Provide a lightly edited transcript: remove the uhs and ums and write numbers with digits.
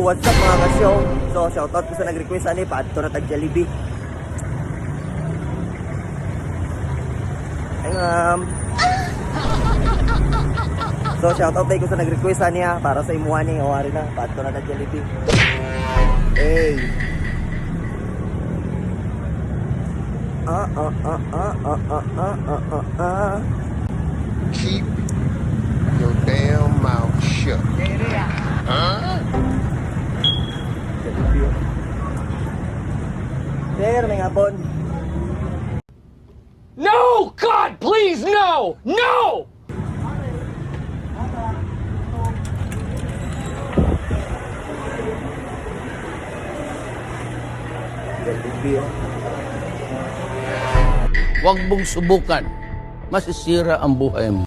what's up mga kasyo? So, shoutout ko sa nag-request ani paadto na tag Jollibee. So, shoutout tayo ko sa nag-request ani ha, para sa imuha ni Owari na, paadto na tag Jollibee. Hey. Keep your damn mouth shut. Huh? Sir, may ngapon. No! God, please, no! No! Huwag mong subukan. Masisira ang buhay mo.